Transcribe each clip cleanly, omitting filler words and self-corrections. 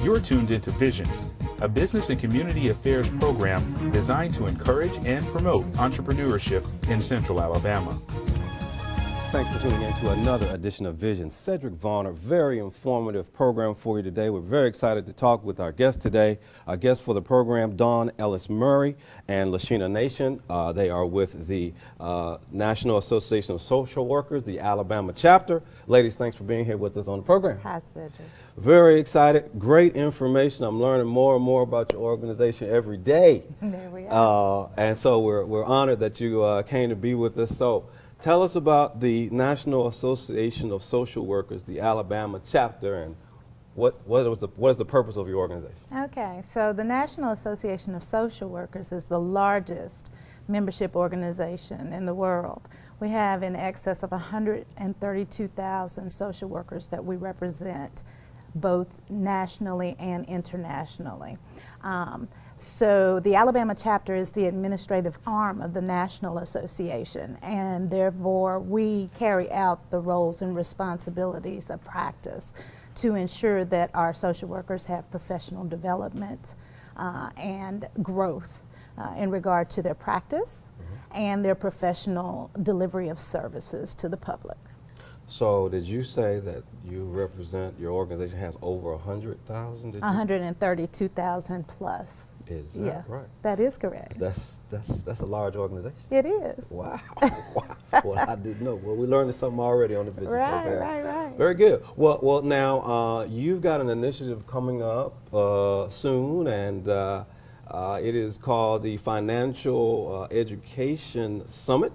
You're tuned into Visions, a business and community affairs program designed to encourage and promote entrepreneurship in Central Alabama. Thanks for tuning in to another edition of Vision. Cedric Varner, very informative program for you today. We're very excited to talk with our guest today. Our guest for the program, Dawn Ellis Murray and Lashina Nation. They are with the National Association of Social Workers, the Alabama chapter. Ladies, thanks for being here with us on the program. Hi, Cedric. Very excited. Great information. I'm learning more and more about your organization every day. There we are. And so we're honored that you came to be with us. So tell us about the National Association of Social Workers, the Alabama chapter, and what is the purpose of your organization? Okay, so the National Association of Social Workers is the largest membership organization in the world. We have in excess of 132,000 social workers that we represent, both nationally and internationally. So the Alabama chapter is the administrative arm of the National Association, and therefore we carry out the roles and responsibilities of practice to ensure that our social workers have professional development and growth in regard to their practice and their professional delivery of services to the public. So did you say that you represent, your organization has over 100,000? 132,000 plus. Is that right? That is correct. That's a large organization. It is. Wow. Well, I didn't know. Well, we learned something already on the Vision program. Right. Very good. Well, now you've got an initiative coming up soon, and it is called the Financial Education Summit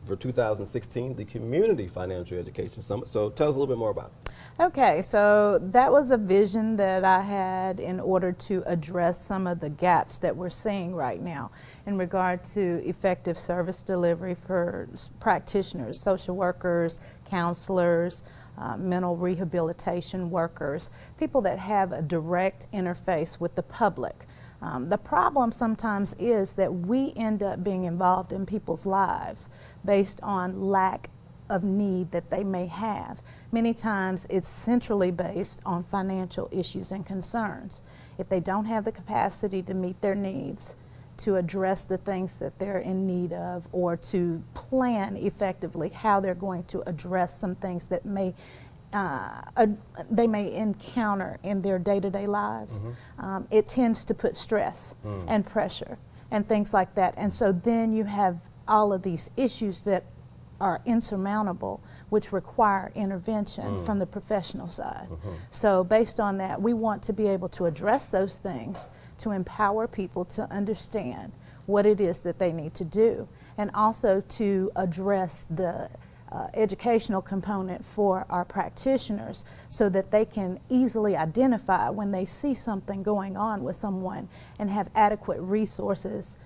for 2016, the Community Financial Education Summit. So tell us a little bit more about it. Okay, so that was a vision that I had in order to address some of the gaps that we're seeing right now in regard to effective service delivery for practitioners, social workers, counselors, mental rehabilitation workers, people that have a direct interface with the public. The problem sometimes is that we end up being involved in people's lives based on lack of need that they may have. Many times it's centrally based on financial issues and concerns. If they don't have the capacity to meet their needs, to address the things that they're in need of, or to plan effectively how they're going to address some things that they may encounter in their day-to-day lives, it tends to put stress and pressure and things like that. And so then you have all of these issues that are insurmountable, which require intervention from the professional side. So based on that, we want to be able to address those things to empower people to understand what it is that they need to do, and also to address the educational component for our practitioners so that they can easily identify when they see something going on with someone and have adequate resources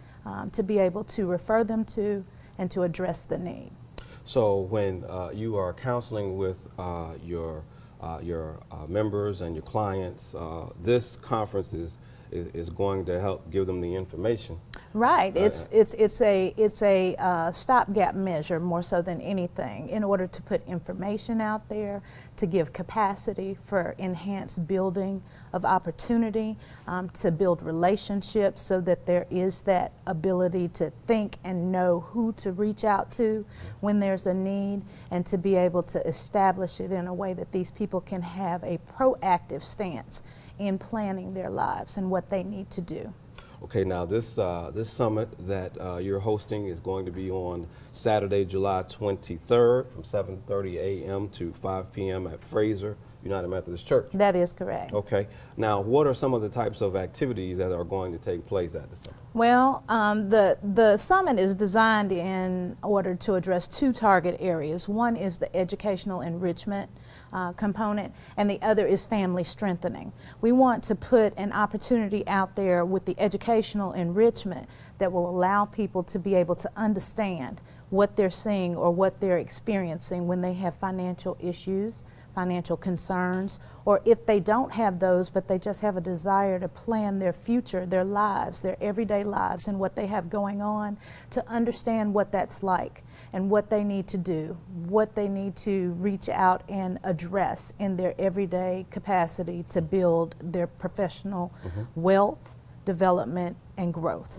to be able to refer them to and to address the need. So when you are counseling with your members and your clients, this conference is going to help give them the information. Right. It's a stopgap measure more so than anything, in order to put information out there, to give capacity for enhanced building of opportunity, to build relationships so that there is that ability to think and know who to reach out to when there's a need, and to be able to establish it in a way that these people can have a proactive stance in planning their lives and what they need to do. Okay, now this summit that you're hosting is going to be on Saturday, July 23rd from 7:30 a.m. to 5 p.m. at Fraser United Methodist Church. That is correct. Okay. Now, what are some of the types of activities that are going to take place at the summit? Well, the summit is designed in order to address two target areas. One is the educational enrichment component, and the other is family strengthening. We want to put an opportunity out there with the educational enrichment that will allow people to be able to understand what they're seeing or what they're experiencing when they have financial issues, financial concerns, or if they don't have those but they just have a desire to plan their future, their lives, their everyday lives and what they have going on, to understand what that's like and what they need to do, what they need to reach out and address in their everyday capacity to build their professional wealth, development, and growth.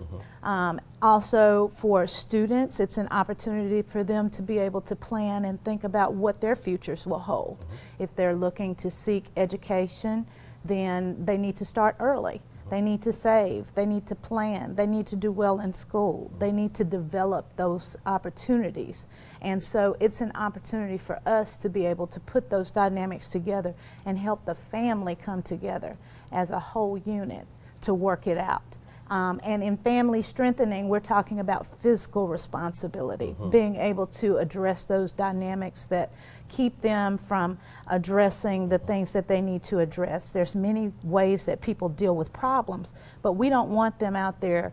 Also for students, it's an opportunity for them to be able to plan and think about what their futures will hold. If they're looking to seek education, then they need to start early. They need to save, they need to plan, they need to do well in school, they need to develop those opportunities. And so it's an opportunity for us to be able to put those dynamics together and help the family come together as a whole unit to work it out. And in family strengthening, we're talking about fiscal responsibility, being able to address those dynamics that keep them from addressing the things that they need to address. There's many ways that people deal with problems, but we don't want them out there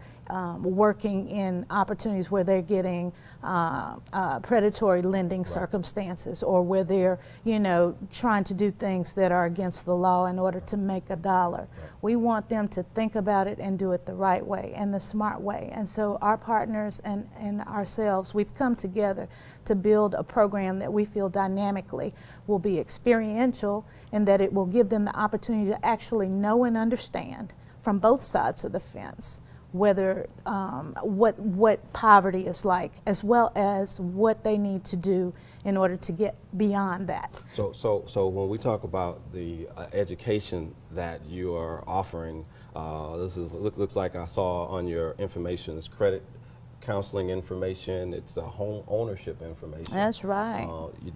working in opportunities where they're getting predatory lending circumstances, or where they're, you know, trying to do things that are against the law in order to make a dollar. We want them to think about it and do it the right way and the smart way. And so our partners and ourselves, we've come together to build a program that we feel dynamically will be experiential, and that it will give them the opportunity to actually know and understand from both sides of the fence whether what poverty is like, as well as what they need to do in order to get beyond that. So when we talk about the education that you are offering, this is looks like I saw on your information is credit counseling information. It's home ownership information. That's right.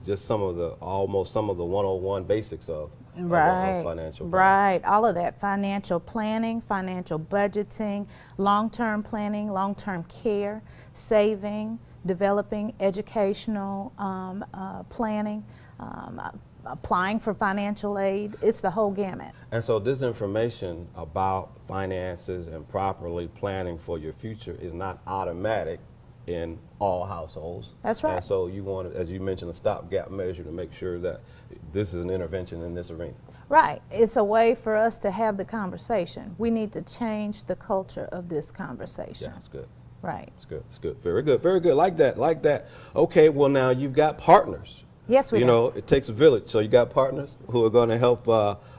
Just some of the 101 basics of financial planning. Right, all of that: financial planning, financial budgeting, long-term planning, long-term care, saving, developing educational planning, applying for financial aid. It's the whole gamut. And so this information about finances and properly planning for your future is not automatic in all households. That's right. And so you want, as you mentioned, a stopgap measure to make sure that this is an intervention in this arena. Right. It's a way for us to have the conversation. We need to change the culture of this conversation. Yeah, that's good. Right. It's good. It's good. Very good. Very good. Like that. Like that. Okay. Well, now you've got partners. Yes, we do. You know, it takes a village. So you got partners who are going to help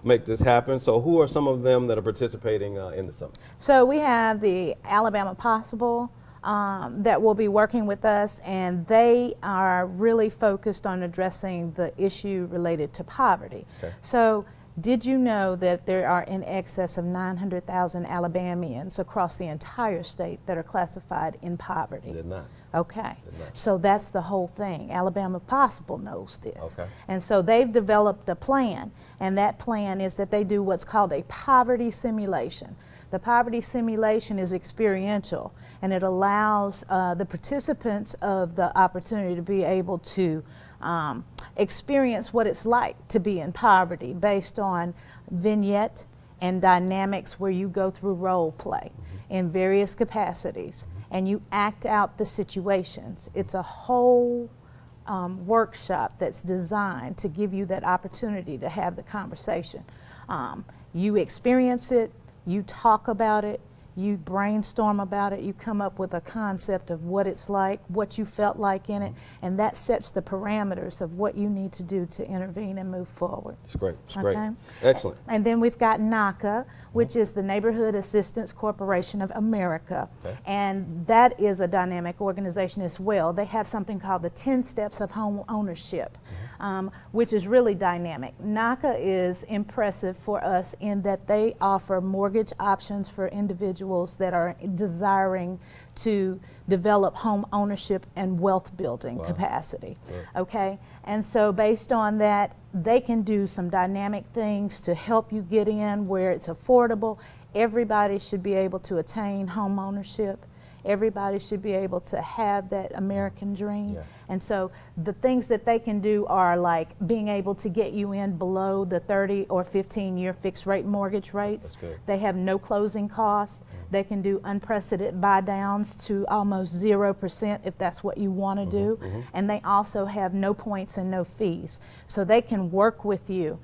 make this happen. So who are some of them that are participating in the summit? So we have the Alabama Possible that will be working with us, and they are really focused on addressing the issue related to poverty. Okay. So did you know that there are in excess of 900,000 Alabamians across the entire state that are classified in poverty? Did not. Okay, Did not. so that's the whole thing. Alabama Possible knows this. Okay. And so they've developed a plan, and that plan is that they do what's called a poverty simulation. The poverty simulation is experiential, and it allows the participants of the opportunity to be able to experience what it's like to be in poverty based on vignette and dynamics where you go through role play in various capacities and you act out the situations. It's a whole workshop that's designed to give you that opportunity to have the conversation. You experience it, you talk about it, you brainstorm about it, you come up with a concept of what it's like, what you felt like in it, and that sets the parameters of what you need to do to intervene and move forward. It's great. It's Okay? great. Excellent. And then we've got NACA, which is the Neighborhood Assistance Corporation of America. Okay. And that is a dynamic organization as well. They have something called the 10 Steps of Home Ownership, which is really dynamic. NACA is impressive for us in that they offer mortgage options for individuals that are desiring to develop home ownership and wealth building capacity. Right. Okay, and so based on that, they can do some dynamic things to help you get in where it's affordable. Everybody should be able to attain home ownership. Everybody should be able to have that American dream. Yeah. And so the things that they can do are like being able to get you in below the 30 or 15-year fixed rate mortgage rates. That's good. They have no closing costs. They can do unprecedented buy downs to almost 0% if that's what you want to do. And they also have no points and no fees. So they can work with you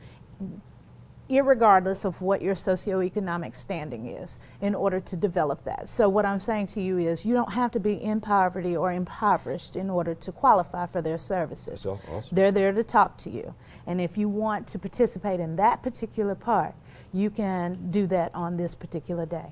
irregardless of what your socioeconomic standing is, in order to develop that. So what I'm saying to you is you don't have to be in poverty or impoverished in order to qualify for their services. So awesome. They're there to talk to you. And if you want to participate in that particular part, you can do that on this particular day.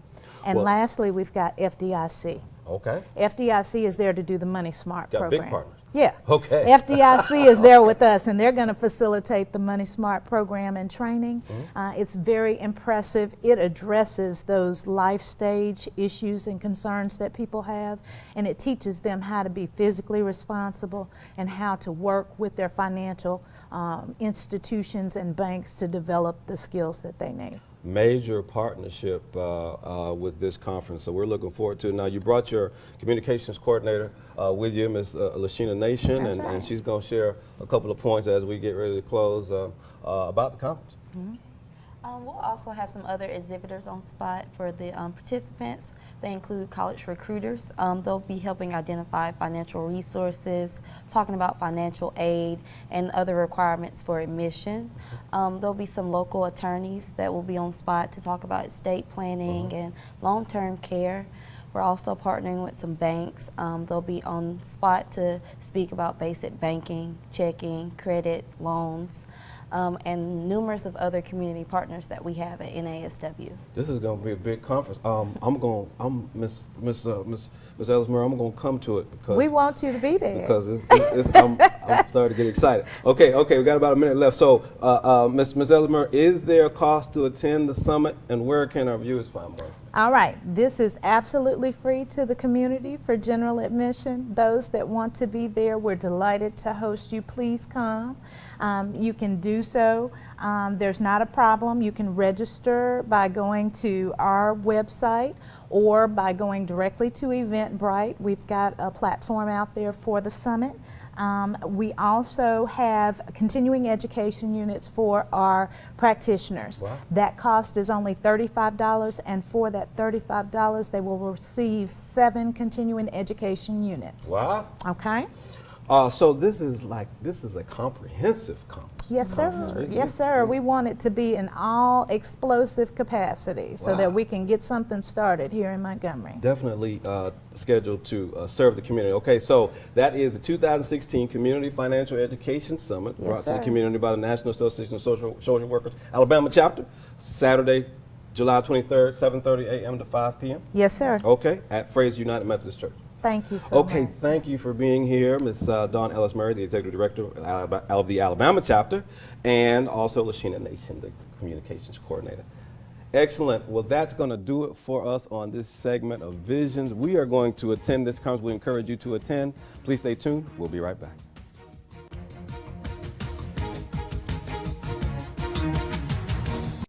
And Well, lastly, we've got FDIC. Okay. FDIC is there to do the Money Smart Got program. big partners. Yeah. Okay. FDIC is there with us, and they're going to facilitate the Money Smart program and training. It's very impressive. It addresses those life stage issues and concerns that people have, and it teaches them how to be physically responsible and how to work with their financial institutions and banks to develop the skills that they need. Major partnership with this conference, so we're looking forward to it. Now, you brought your communications coordinator with you, Ms. Lashina Nation, That's and right. she's going to share a couple of points as we get ready to close about the conference. We'll also have some other exhibitors on spot for the participants. They include college recruiters. They'll be helping identify financial resources, talking about financial aid and other requirements for admission. There'll be some local attorneys that will be on spot to talk about estate planning and long-term care. We're also partnering with some banks. They'll be on spot to speak about basic banking, checking, credit, loans, and numerous of other community partners that we have at NASW. This is going to be a big conference. Miss Ellsmer, I'm going to come to it because We want you to be there. because I'm starting to get excited. Okay, we got about a minute left. So, Miss Ellsmer, is there a cost to attend the summit, and where can our viewers find more? All right, this is absolutely free to the community for general admission. Those that want to be there, we're delighted to host you. Please come. You can do so. There's not a problem. You can register by going to our website or by going directly to Eventbrite. We've got a platform out there for the summit. We also have continuing education units for our practitioners. Wow. That cost is only $35, and for that $35, they will receive 7 continuing education units. Wow. Okay? So this is a comprehensive conference. Yes, sir. Yes, sir. We want it to be in all explosive capacity so that Wow. we can get something started here in Montgomery. Definitely scheduled to serve the community. Okay, so that is the 2016 Community Financial Education Summit, Yes, brought to sir. the community by the National Association of Social Workers, Alabama chapter, Saturday, July 23rd, 7:30 a.m. to 5 p.m. Yes, sir. Okay, at Fraser United Methodist Church. Thank you so Okay, much. thank you for being here, Ms. Dawn Ellis Murray, the Executive Director of the Alabama chapter, and also Lashina Nation, the Communications Coordinator. Excellent. Well, that's going to do it for us on this segment of Visions. We are going to attend this conference. We encourage you to attend. Please stay tuned. We'll be right back.